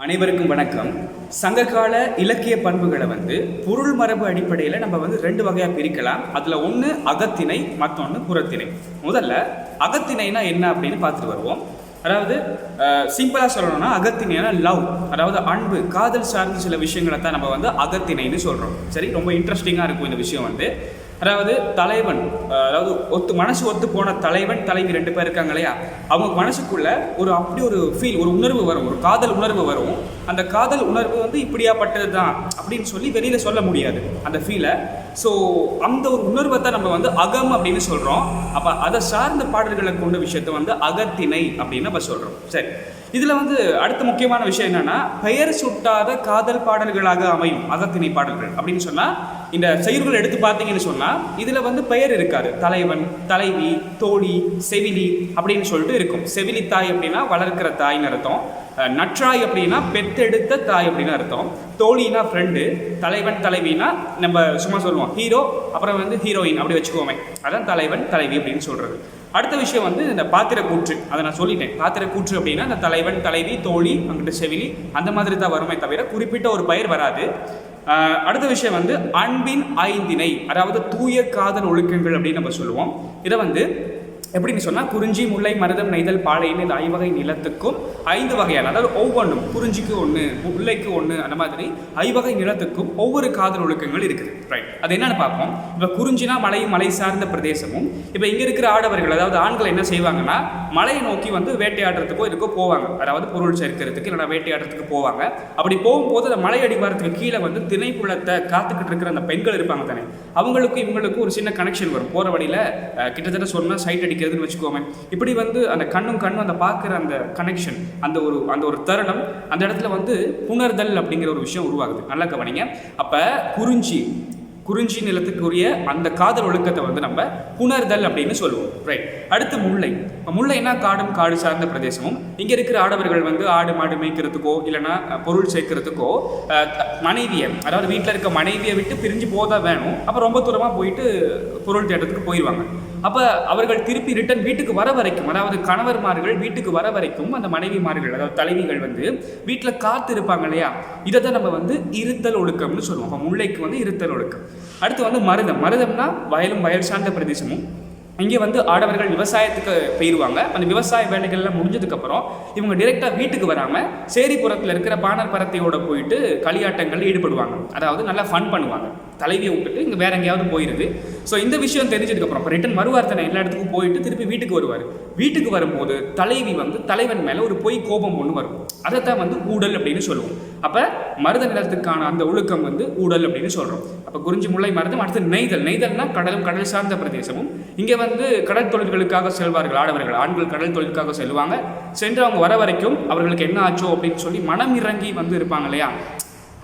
அனைவருக்கும் வணக்கம். சங்ககால இலக்கிய பண்புகளை பொருள் மரபு அடிப்படையில் நம்ம ரெண்டு வகையாக பிரிக்கலாம். அதில் ஒன்று அகத்திணை, மற்றொன்று புறத்திணை. முதல்ல அகத்திணைனா என்ன அப்படின்னு பார்த்துட்டு வருவோம். அதாவது சிம்பிளாக சொல்லணும்னா அகத்திணைனா லவ், அதாவது அன்பு, காதல் சார்ந்த சில விஷயங்களை தான் நம்ம அகத்திணைன்னு சொல்கிறோம். சரி, ரொம்ப இன்ட்ரெஸ்டிங்காக இருக்கும் இந்த விஷயம். அதாவது தலைவன், அதாவது மனசு ஒத்து போன தலைவன் தலைவி ரெண்டு பேர் இருக்காங்க இல்லையா, அவங்க மனசுக்குள்ள அப்படி ஒரு ஃபீல், ஒரு உணர்வு வரும், ஒரு காதல் உணர்வு வரும். அந்த காதல் உணர்வு இப்படியாப்பட்டது தான் அப்படின்னு சொல்லி வெளியில சொல்ல முடியாது அந்த ஃபீலை. ஸோ அந்த ஒரு உணர்வை தான் நம்ம அகம் அப்படின்னு சொல்றோம். அப்ப அதை சார்ந்த பாடல்களை கொண்ட விஷயத்த அகத்திணை அப்படின்னு நம்ம சொல்றோம். சரி, இதுல அடுத்த முக்கியமான விஷயம் என்னன்னா, பெயர் சுட்டாத காதல் பாடல்களாக அமையும் அகத்திணை பாடல்கள் அப்படின்னு சொன்னா. இந்த செய்யுள்கள் எடுத்து பார்த்தீங்கன்னு சொன்னா இதுல பெயர் இருக்காது. தலைவன், தலைவி, தோழி, செவிலி அப்படின்னு சொல்லிட்டு இருக்கும். செவிலி தாய் அப்படின்னா வளர்க்கிற தாய்னு அர்த்தம். நற்றாய் அப்படின்னா பெத்தெடுத்த தாய் அப்படின்னு அர்த்தம். தோழினா ஃப்ரெண்டு, தலைவன் தலைவினா நம்ம சும்மா சொல்லுவோம் ஹீரோ, அப்புறம் ஹீரோயின் அப்படி வச்சுக்கோமே. அதான் தலைவன் தலைவி அப்படின்னு சொல்றது. அடுத்த விஷயம் இந்த பாத்திர கூற்று, அதை நான் சொல்லிட்டேன். பாத்திர கூற்று அப்படின்னா இந்த தலைவன் தலைவி தோழி அங்கிட்ட செவிலி அந்த மாதிரி தான் வருமே தவிர குறிப்பிட்ட ஒரு பெயர் வராது. அடுத்த விஷயம் அன்பின் ஐந்திணை, அதாவது தூய காதல் ஒழுக்கங்கள் அப்படின்னு நம்ம சொல்லுவோம். இதை எப்படின்னு சொன்னால், குறிஞ்சி, முல்லை, மருதம், நெய்தல், பாலைன்னு இந்த ஐவகை நிலத்துக்கும் 5 வகையான, அதாவது ஒவ்வொன்றும் குறிஞ்சிக்கு 1, முல்லைக்கு 1, அந்த மாதிரி ஐவகை நிலத்துக்கும் ஒவ்வொரு காதல் ஒழுக்கங்கள் இருக்குது. ரைட், அது என்னன்னு பார்ப்போம். இப்போ குறிஞ்சினா மலையும் மலை சார்ந்த பிரதேசமும். இப்போ இங்கே இருக்கிற ஆடவர்கள், அதாவது ஆண்கள் என்ன செய்வாங்கன்னா, மலையை நோக்கி வேட்டையாடுறதுக்கோ இதுக்கோ போவாங்க. அதாவது பொருள் சேர்க்கிறதுக்கு இல்லைனா வேட்டையாடுறதுக்கு போவாங்க. அப்படி போகும்போது அந்த மலை அடிவாரத்துக்கு கீழே திணைப்புலத்தை காத்துக்கிட்டு இருக்கிற அந்த பெண்கள் இருப்பாங்க தானே, அவங்களுக்கும் இவங்களுக்கும் ஒரு சின்ன கனெக்ஷன் வரும். போகிற வழியில் கிட்டத்தட்ட சொன்னால் சைட் அடிக்க வச்சுக்கோங்க. இப்படி அந்த கண்ணும் அந்த பார்க்குற அந்த கனெக்ஷன், அந்த ஒரு தருணம், அந்த இடத்துல புணர்தல் அப்படிங்கிற ஒரு விஷயம் உருவாகுது. நல்லா கவனிங்க. அப்ப குறிஞ்சி நிலத்துக்குரிய அந்த காதல் ஒழுக்கத்தை நம்ம புணர்தல் அப்படின்னு சொல்லுவோம். ரைட். அடுத்து முல்லைன்னா காடும் காடு சார்ந்த பிரதேசமும். இங்க இருக்கிற ஆடவர்கள் ஆடு மாடு மேய்க்கிறதுக்கோ இல்லைன்னா பொருள் சேர்க்கிறதுக்கோ மனைவியை, அதாவது வீட்டில் இருக்க மனைவியை விட்டு பிரிஞ்சு போதா வேணும். அப்போ ரொம்ப தூரமாக போயிட்டு பொருள் தேடுறதுக்கு போயிடுவாங்க. அப்போ அவர்கள் திருப்பி ரிட்டன் வீட்டுக்கு வர வரைக்கும், அதாவது கணவர்மார்கள் வீட்டுக்கு வர வரைக்கும் அந்த மனைவிமார்கள், அதாவது தலைவிகள் வீட்டில் காத்து இருப்பாங்க இல்லையா, இதை தான் நம்ம இருத்தல் ஒழுக்கம்னு சொல்லுவோம். அப்போ முல்லைக்கு இருத்தல் ஒழுக்கம். அடுத்து மருதம்னா வயலும் வயல் சார்ந்த பிரதேசமும். இங்கே ஆடவர்கள் விவசாயத்துக்கு போயிடுவாங்க. அந்த விவசாய வேலைகள்லாம் முடிஞ்சதுக்கப்புறம் இவங்க டிரெக்டாக வீட்டுக்கு வராமல் சேரிப்புறத்தில் இருக்கிற பாணர் பரத்தையோட போயிட்டு களியாட்டங்கள் ஈடுபடுவாங்க. அதாவது நல்லா ஃபன் பண்ணுவாங்க. தலைவியை விட்டுட்டு இங்கே வேற எங்கேயாவது போயிடுது. ஸோ இந்த விஷயம் தெரிஞ்சதுக்கப்புறம் இப்போ ரிட்டன் வருவார் தானே, எல்லா இடத்துக்கும் போயிட்டு திருப்பி வீட்டுக்கு வருவார். வீட்டுக்கு வரும்போது தலைவி தலைவன் மேலே ஒரு பொய் கோபம் ஒன்று வரும். அதைத்தான் ஊடல் அப்படின்னு சொல்லுவோம். அப்போ மருத நிலத்துக்கான அந்த ஒழுக்கம் ஊடல் அப்படின்னு சொல்கிறோம். அப்போ குறிஞ்சி, முல்லை, மருதம். அடுத்து நெய்தல்னா கடலும் கடல் சார்ந்த பிரதேசமும். இங்கே கடல் தொழில்களுக்காக செல்வார்கள் ஆடவர்கள். ஆண்கள் கடல் தொழிலுக்காக செல்வாங்க. சென்று அவங்க வர வரைக்கும் அவர்களுக்கு என்ன ஆச்சோ அப்படின்னு சொல்லி மனம் இறங்கி இருப்பாங்க இல்லையா,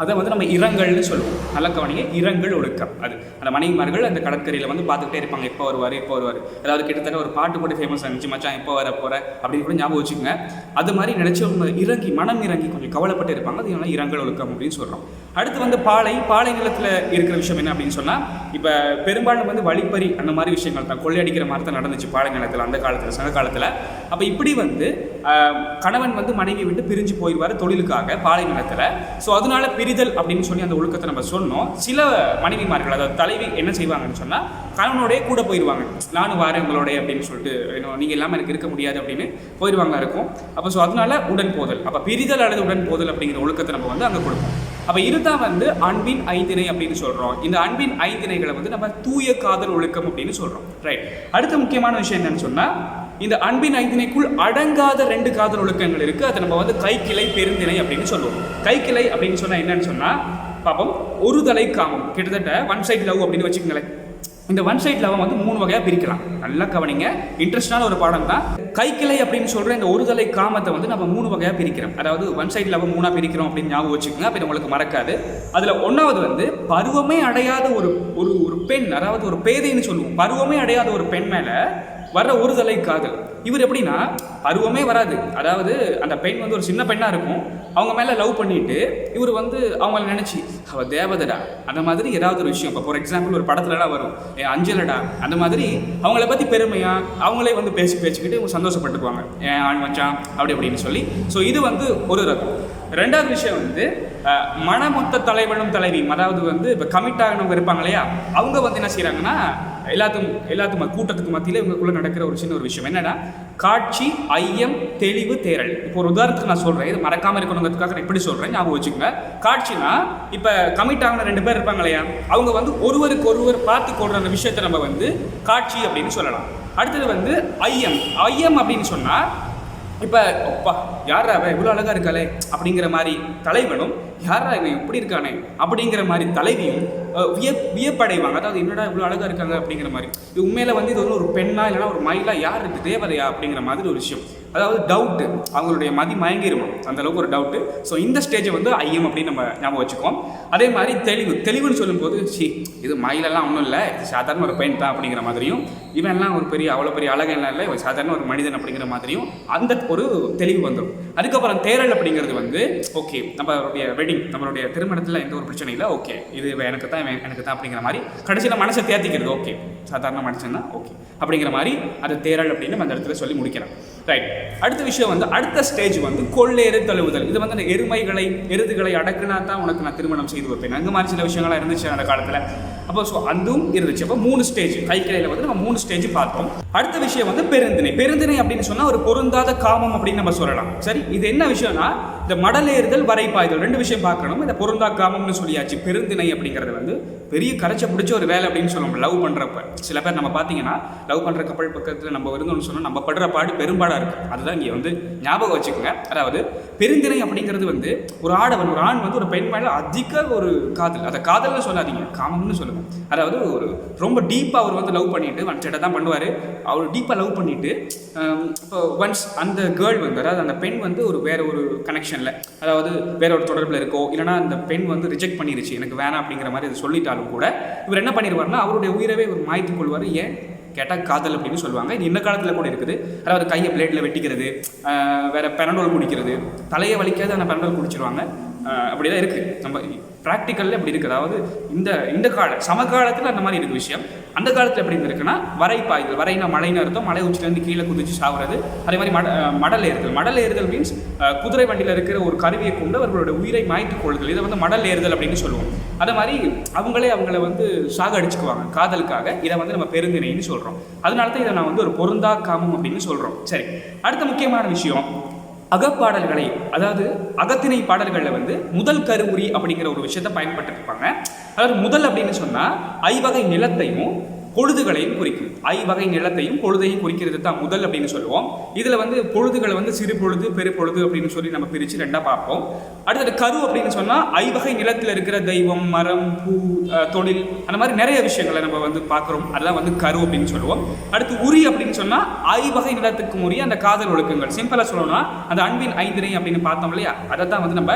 அதை நம்ம இரங்கல்னு சொல்லுவோம். நல்ல கவனிங்க, இரங்கல் ஒழுக்கம். அது அந்த மனைவிமார்கள் அந்த கடற்கரையில் பார்த்துக்கிட்டே இருப்பாங்க, எப்போ வருவார். அதாவது கிட்டத்தட்ட ஒரு பாட்டு கூட ஃபேமஸ் ஆகிடுச்சு, மச்சான் எப்போ வர போகிற அப்படின்னு கூட ஞாபகம் வச்சுக்கோங்க. அது மாதிரி நினச்சி இறங்கி மனம் இறங்கி கொஞ்சம் கவலைப்பட்டு இருப்பாங்க. அது இரங்கல் ஒழுக்கம் அப்படின்னு சொல்கிறோம். அடுத்து பாலை நிலத்தில் இருக்கிற விஷயம் என்ன அப்படின்னு சொன்னால், இப்போ பெரும்பாலும் வழிப்பறி அந்த மாதிரி விஷயங்கள் தான், கொள்ளையடிக்கிற மாதிரி தான் நடந்துச்சு பாலை நிலத்தில் அந்த காலத்தில், சங்க காலத்தில். அப்போ இப்படி கணவன் மனைவி விட்டு பிரிஞ்சு போயிடுவார் தொழிலுக்காக பாலை நிலத்தில். ஸோ அதனால பிரிதல் அப்படின்னு சொல்லி அந்த ஒழுக்கத்தை நம்ம சொன்னோம். சில மனைவிமார்கள், அதாவது தலைவி என்ன செய்வாங்கன்னு சொன்னால், கணவனோடய கூட போயிடுவாங்க. நானும் வாரேன் உங்களோட அப்படின்னு சொல்லிட்டு, நீங்கள் இல்லாமல் எனக்கு இருக்க முடியாது அப்படின்னு போயிடுவாங்க இருக்கும். அப்போ ஸோ அதனால உடன் போதல், அப்போ பிரிதல் அல்லது உடன் போதல் அப்படிங்கிற ஒழுக்கத்தை நம்ம அங்கே கொடுப்போம். அப்போ இதுதான் அன்பின் ஐந்திணை அப்படின்னு சொல்கிறோம். இந்த அன்பின் ஐந்திணைகளை நம்ம தூய காதல் ஒழுக்கம் அப்படின்னு சொல்கிறோம். ரைட். அடுத்த முக்கியமான விஷயம் என்னன்னு சொன்னால், இந்த அன்பின் ஐந்திணைக்குள் அடங்காத 2 காதல் ஒழுக்கங்கள் இருக்குது. அதை நம்ம கைக்கிளை, பெருந்திணை அப்படின்னு சொல்லுவோம். கைக்கிளை அப்படின்னு சொன்னால் என்னன்னு சொன்னால், பாப்போம், ஒரு தலை காமம், கிட்டத்தட்ட ஒன் சைட் லவ் அப்படின்னு வச்சுக்கோங்களேன். இந்த ஒன் சைட் லவ் 3 வகையாக பிரிக்கலாம். நல்லா கவனிங்க, இன்ட்ரெஸ்டான ஒரு பாடம் தான். கைக்கிளை அப்படின்னு சொல்கிற இந்த ஒரு தலை காமத்தை நம்ம 3 வகையாக பிரிக்கிறோம். அதாவது ஒன் சைட் லவ் 3 பிரிக்கிறோம் அப்படின்னு ஞாபகம் வச்சுக்கோங்க. அப்போ உங்களுக்கு மறக்காது. அதில் 1வது பருவமே அடையாத ஒரு பெண், அதாவது ஒரு பேதைன்னு சொல்லுவோம். பருவமே அடையாத ஒரு பெண் மேலே வர்ற ஒரு தலை காதல். இவர் எப்படின்னா, பருவமே வராது, அதாவது அந்த பெண் ஒரு சின்ன பெண்ணாக இருக்கும், அவங்க மேலே லவ் பண்ணிட்டு இவர் அவங்கள நினச்சி அவள் தேவதடா அந்த மாதிரி ஏதாவது ஒரு விஷயம். இப்போ ஃபார் எக்ஸாம்பிள் ஒரு படத்துலலாம் வரும், அஞ்சலடா, அந்த மாதிரி அவங்கள பற்றி பெருமையாக அவங்களே பேசிக்கிட்டு இவங்க சந்தோஷப்பட்டுக்குவாங்க, ஆண் மச்சான் அப்படி அப்படின்னு சொல்லி. ஸோ இது ஒரு ரகம். ரெண்டாவது விஷயம் வந்து மனமொத்த தலைவனும் தலைவியும், அதாவது வந்து இப்போ கமிட் ஆகணவங்க இருப்பாங்க இல்லையா, அவங்க வந்து என்ன செய்கிறாங்கன்னா எல்லாத்துக்கும் கூட்டத்துக்கு மத்தியில் இவங்களுக்குள்ள நடக்கிற ஒரு சின்ன ஒரு விஷயம் என்னன்னா காட்சி, ஐயம், தெளிவு, தேரல். இப்போ ஒரு உதாரணத்துக்கு நான் சொல்கிறேன், இது மறக்காமல் இருக்கணுங்கிறதுக்காக நான் இப்படி சொல்கிறேன், ஞாபகம் வச்சுக்கோங்க. காட்சினா இப்போ கமிட் ஆகின 2 பேர் இருப்பாங்க இல்லையா, அவங்க வந்து ஒருவருக்கு ஒருவர் பார்த்து கொடுற அந்த விஷயத்தை நம்ம வந்து காட்சி அப்படின்னு சொல்லலாம். அடுத்தது வந்து ஐயம் அப்படின்னு சொன்னால் இப்போ அப்பா யாரா அவன் இவ்வளோ அழகாக இருக்காளே அப்படிங்கிற மாதிரி தலைவனும், யாரா இவன் இப்படி இருக்கானே அப்படிங்கிற மாதிரி தலைவியும் வியப்படைவாங்க. அதாவது என்னடா இவ்வளோ அழகாக இருக்காங்க அப்படிங்கிற மாதிரி. இது உண்மையில வந்து இது வந்து ஒரு பெண்ணா இல்லைனா ஒரு மயிலா, யார் இது தேவதையா அப்படிங்கிற மாதிரி ஒரு விஷயம். அதாவது டவுட்டு, அவங்களுடைய மதி மயங்கிருவோம் அந்த அளவுக்கு ஒரு டவுட்டு. ஸோ இந்த ஸ்டேஜை வந்து ஐயம் அப்படின்னு நம்ம ஞாபகம் வச்சுக்குவோம். அதே மாதிரி தெளிவுன்னு சொல்லும்போது இது மயிலெல்லாம் ஒன்றும் இல்லை, இது சாதாரண ஒரு பெண் தான் அப்படிங்கிற மாதிரியும், இவன்லாம் ஒரு அவ்வளோ பெரிய அழகெல்லாம் இல்லை, ஒரு சாதாரண ஒரு மனிதன் அப்படிங்கிற மாதிரியும் அந்த ஒரு தெளிவு வந்துடும். அதுக்கப்புறம் தேரல் அப்படிங்கிறது வந்து ஓகே நம்மளுடைய வெட்டிங், நம்மளுடைய திருமணத்தில் எந்த ஒரு பிரச்சனை இல்லை, ஓகே இது எனக்கு தான் அப்படிங்கிற மாதிரி கடைசியில் மனசை தேர்த்திக்கிறது. ஓகே சாதாரண மனுஷன் தான், ஓகே அப்படிங்கிற மாதிரி அது தேரல் அப்படின்னு நம்ம அந்த இடத்துல சொல்லி முடிக்கிறோம். ரைட். அடுத்த விஷயம் வந்து அடுத்த ஸ்டேஜ் வந்து கொள்ளேறு தழுவுதல். இது வந்து அந்த எருதுகளை அடக்குனா தான் உனக்கு நான் திருமணம் செய்து வைப்பேன், அந்த மாதிரி சில விஷயங்கள்லாம் இருந்துச்சு அந்த காலத்தில். அப்போ ஸோ அதுவும் இருந்துச்சு. அப்போ 3 ஸ்டேஜ், கைக்கிளையில் வந்து நம்ம 3 ஸ்டேஜ் பார்த்தோம். அடுத்த விஷயம் வந்து பெருந்திணை அப்படின்னு சொன்னால் ஒரு பொருந்தாத காமம் அப்படின்னு நம்ம சொல்லலாம். சரி, இது என்ன விஷயம்னா இந்த மடலேறுதல், வரைப்பாய்தல் 2 விஷயம் பார்க்கணும். இந்த பொருந்தா காமம்னு சொல்லியாச்சு. பெருந்திணை அப்படிங்கிறது வந்து பெரிய கரைச்ச பிடிச்ச ஒரு வேலை அப்படின்னு சொல்லுவோம். லவ் பண்ணுறப்ப சில பேர் நம்ம பார்த்தீங்கன்னா லவ் பண்ணுற கப்பல் பக்கத்தில் நம்ம இருந்தோம்னு சொன்னால் நம்ம படுற பாடு பெரும்பாடாக இருக்குது. அதுதான் இங்கே வந்து ஞாபகம் வச்சுக்கோங்க. அதாவது பெருந்திணை அப்படிங்கிறது வந்து ஒரு ஆண் வந்து ஒரு பெண் மேலே அதிக ஒரு காதல், அதை காதல்னு சொல்லாதீங்க, காமம்னு சொல்லுங்கள். அதாவது ஒரு ரொம்ப டீப்பாக அவர் வந்து லவ் பண்ணிட்டு ஒன்சைடாக தான் பண்ணுவார். அவர் டீப்பாக லவ் பண்ணிட்டு இப்போ ஒன்ஸ் அந்த கேர்ள் வந்து, அதாவது அந்த பெண் வந்து வேற ஒரு கனெக்ஷனில், அதாவது வேற ஒரு தொடர்பில் இருக்கோ, இல்லைனா அந்த பெண் வந்து ரிஜெக்ட் பண்ணிருச்சு, எனக்கு வேணாம் அப்படிங்கிற மாதிரி அது சொல்லிட்டாலும் கூட இவர் என்ன பண்ணிடுவார்னா அவருடைய உயிரவே ஒரு மாய்த்து கொள்வார். ஏன் கேட்டால் காதல் அப்படின்னு சொல்லுவாங்க. இது இந்த காலத்தில் கூட இருக்குது. அதாவது கையை பிளேட்டில் வெட்டிக்கிறது, வேற பெனடோல் குடிக்கிறது, தலையை வலிக்காத அந்த பெனடோல் குடிச்சிருவாங்க. அப்படிதான் இருக்குது. நம்ம ப்ராக்டிக்கலில் அப்படி இருக்குது. அதாவது இந்த சமகாலத்தில் அந்த மாதிரி இருக்குது விஷயம். அந்த காலத்தில் எப்படி இருக்குன்னா வரைப்பாய்தல், வரைனா மழைன்னு அர்த்தம், மலை உச்சிலேருந்து கீழே குதிச்சு சாவுறது. அதே மாதிரி மடல் ஏறுதல் மீன்ஸ் குதிரை வண்டியில் இருக்கிற ஒரு கருவியை கொண்டு அவர்களோட உயிரை மாய்த்துக் கொள்ளுதல். இதை வந்து மடல் ஏறுதல் அப்படின்னு சொல்லுவோம். அதே மாதிரி அவங்கள வந்து சாக அடிச்சுக்குவாங்க காதலுக்காக. இதை வந்து நம்ம பெருந்திணைன்னு சொல்கிறோம். அதனால தான் இதை நான் வந்து ஒரு பொருந்தா காமம் அப்படின்னு சொல்கிறோம். சரி, அடுத்த முக்கியமான விஷயம் அகப்பாடல்களை, அதாவது அகத்திணை பாடல்களில் வந்து முதல் கருவுரி அப்படிங்கிற ஒரு விஷயத்தை பயன்படுத்திருப்பாங்க. அதாவது முதல் அப்படின்னு சொன்னால் ஐவகை நிலத்தையும் பொழுதுகளையும் குறிக்கும். ஐவகை நிலத்தையும் பொழுதையும் குறிக்கிறது தான் முதல் அப்படின்னு சொல்லுவோம். இதில் வந்து பொழுதுகளை வந்து சிறு பொழுது, பெரு பொழுது அப்படின்னு சொல்லி நம்ம பிரித்து 2ஆக பார்ப்போம். அடுத்தது கரு அப்படின்னு சொன்னால் ஐவகை நிலத்தில் இருக்கிற தெய்வம், மரம், பூ, தொழில், அந்த மாதிரி நிறைய விஷயங்களை நம்ம வந்து பார்க்குறோம். அதெல்லாம் வந்து கரு அப்படின்னு சொல்லுவோம். அடுத்து உரி அப்படின்னு சொன்னால் ஐவகை நிலத்துக்கு உரிய அந்த காதல் ஒழுக்கங்கள். சிம்பிளாக சொல்லணும்னா அந்த அன்பின் 5 அப்படின்னு பார்த்தோம் இல்லையா, அதை தான் வந்து நம்ம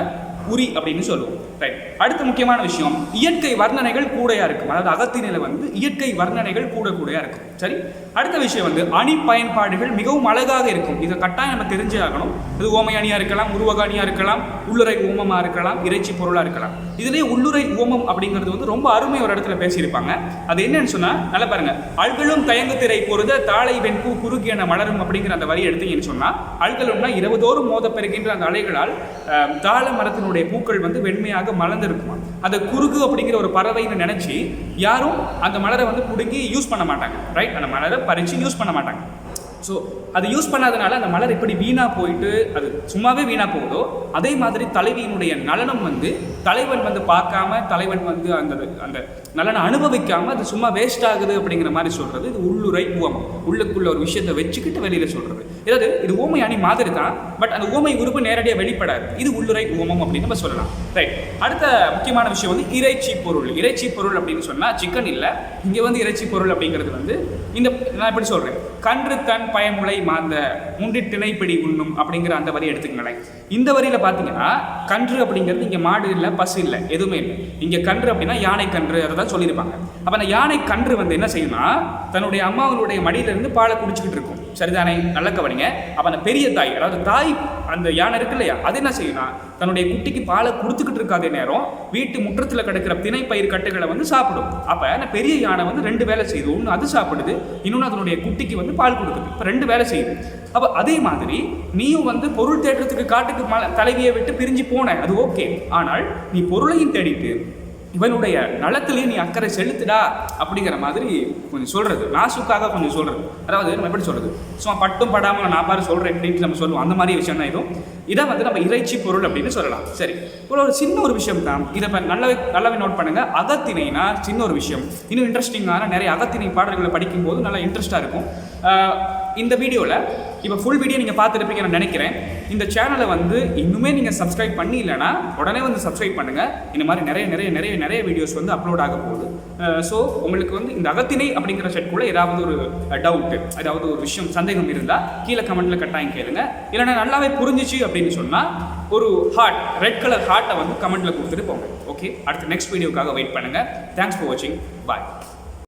உரி அப்படின்னு சொல்லுவோம். ரைட். அடுத்த முக்கியமான விஷயம் இயற்கை வர்ணனைகள் கூடையா இருக்கும். அதாவது அகத்திணையில வந்து இயற்கை வர்ணனைகள் கூடையா இருக்கும். சரி, அடுத்த விஷயம் வந்து அணி பயன்பாடுகள் மிகவும் அழகாக இருக்கும். இதை கட்டாயம் நம்ம தெரிஞ்சே ஆகணும். இது ஓமை அணியா இருக்கலாம், உருவக அணியா இருக்கலாம், உள்ளுரை ஓமமா இருக்கலாம், இறைச்சி பொருளா இருக்கலாம். இதுலேயே உள்ளுரை ஓமம் அப்படிங்கிறது வந்து ரொம்ப அருமை ஒரு இடத்துல பேசியிருப்பாங்க. அது என்னன்னு சொன்னா நல்லா பாருங்க. அல்களும் தயங்கு திரை பொருத தாளை வெண்பூ குறுகி என மலரும் அப்படிங்கிற அந்த வரி எடுத்தீங்கன்னு சொன்னா, அல்களும்னா இரவுதோறும் மோத பெறுகின்ற அந்த அலைகளால் தாள மரத்தினுடைய பூக்கள் வந்து வெண்மையாக மலர்ந்திருக்குமா. அதை குறுகு அப்படிங்கிற ஒரு பறவைன்னு நினைச்சு யாரும் அந்த மலரை வந்து பிடுங்கி யூஸ் பண்ண மாட்டாங்க. ரைட், அந்த மலரை பறிச்சு யூஸ் பண்ண மாட்டாங்க. ஸோ அது யூஸ் பண்ணாதனால அந்த மலர் இப்படி வீணாக போயிட்டு அது சும்மாவே வீணாக போகுதோ, அதே மாதிரி தலைவியினுடைய நலனம் வந்து தலைவன் வந்து பார்க்காம, தலைவன் வந்து அந்த நலனை அனுபவிக்காமல் அது சும்மா வேஸ்ட் ஆகுது அப்படிங்கிற மாதிரி சொல்கிறது. இது உள்ளுரை ஓமம். உள்ளுக்குள்ள ஒரு விஷயத்தை வச்சுக்கிட்டு வெளியில் சொல்கிறது. அதாவது இது ஓமை அணி மாதிரி தான், பட் அந்த ஓமை உறுப்பு நேரடியாக வெளிப்படாது. இது உள்ளுரை ஓமம் அப்படின்னு நம்ம சொல்லலாம். ரைட். அடுத்த முக்கியமான விஷயம் வந்து இறைச்சி பொருள். இறைச்சி பொருள் அப்படின்னு சொன்னால் சிக்கன் இல்லை, இங்கே வந்து இறைச்சி பொருள் அப்படிங்கிறது வந்து இந்த நான் எப்படி சொல்கிறேன், கன்று தன் பயமுலை மாந்த முண்டிட்டிணை பிடி உண்ணும் அப்படிங்கிற அந்த வரி எடுத்துக்கங்களேன். இந்த வரியில் பார்த்தீங்கன்னா கன்று அப்படிங்கிறது இங்கே மாடு இல்லை, பசு இல்லை, எதுவுமே இல்லை. இங்கே கன்று அப்படின்னா யானை கன்று, அதை தான் சொல்லியிருப்பாங்க. அப்போ அந்த யானை கன்று வந்து என்ன செய்யும்னா தன்னுடைய அம்மாவனுடைய மடியிலிருந்து பாலை குடிச்சிக்கிட்டு இருக்கும். சரிதானே? நல்ல கவனிங்க. அப்போ அந்த பெரிய தாய், அதாவது தாய் அந்த யானை இருக்கு இல்லையா, அது என்ன செய்யும்னா தன்னுடைய குட்டிக்கு பாலை கொடுத்துக்கிட்டு இருக்காத நேரம் வீட்டு முற்றத்தில் கிடக்கிற திணை பயிர் கட்டுகளை வந்து சாப்பிடும். அப்போ அந்த பெரிய யானை வந்து 2 வேலை செய்யுது. ஒன்று அது சாப்பிடுது, இன்னொன்று அதனுடைய குட்டிக்கு வந்து பால் கொடுக்குது. இப்போ 2 வேலை செய்யுது. அப்போ அதே மாதிரி நீயும் வந்து பொருள் தேடுறதுக்கு காட்டுக்கு தலைவியை விட்டு பிரிஞ்சு போன, அது ஓகே. ஆனால் நீ பொருளையும் தேடிட்டு இவனுடைய நலத்திலேயே நீ அக்கறை செலுத்துடா அப்படிங்கிற மாதிரி கொஞ்சம் சொல்கிறது, நாசுக்காக கொஞ்சம் சொல்கிறது. அதாவது நம்ம எப்படி சொல்கிறது, சும்மா பட்டும் படாமல் நான் பாரு சொல்கிறேன் எப்படின்ட்டு நம்ம சொல்லுவோம். அந்த மாதிரி விஷயம் தான் இதுவும். இதை வந்து நம்ம இறைச்சி பொருள் அப்படின்னு சொல்லலாம். சரி, ஒரு சின்ன ஒரு விஷயம் தான். இதை இப்போ நல்லாவே நோட் பண்ணுங்கள். அகத்திணைனா சின்ன ஒரு விஷயம். இன்னும் இன்ட்ரெஸ்டிங்கான நிறைய அகத்திணை பாடல்களை படிக்கும்போது நல்லா இன்ட்ரெஸ்ட்டாக இருக்கும். இந்த வீடியோவில் இப்போ ஃபுல் வீடியோ நீங்கள் பார்த்துருப்பீங்கன்னு நான் நினைக்கிறேன். இந்த சேனலை வந்து இன்னுமே நீங்கள் சப்ஸ்கிரைப் பண்ணி இல்லைன்னா உடனே வந்து சப்ஸ்கிரைப் பண்ணுங்கள். இந்த மாதிரி நிறைய வீடியோஸ் வந்து அப்லோட் ஆக போகுது. ஸோ உங்களுக்கு வந்து இந்த அகத்திணை அப்படிங்கிற செட்குள்ளே ஏதாவது ஒரு டவுட்டு, ஏதாவது ஒரு விஷயம் சந்தேகம் இருந்தால் கீழே கமெண்ட்டில் கட்டாயம் கேளுங்க. இல்லைன்னா நல்லாவே புரிஞ்சிச்சு அப்படின்னு சொன்னால் ஒரு ஹார்ட், ரெட் கலர் ஹார்ட்டை வந்து கமெண்ட்டில் கொடுத்துட்டு போங்க. ஓகே, அடுத்த நெக்ஸ்ட் வீடியோக்காக வெயிட் பண்ணுங்கள். தேங்க்ஸ் ஃபார் வாட்சிங். பாய்.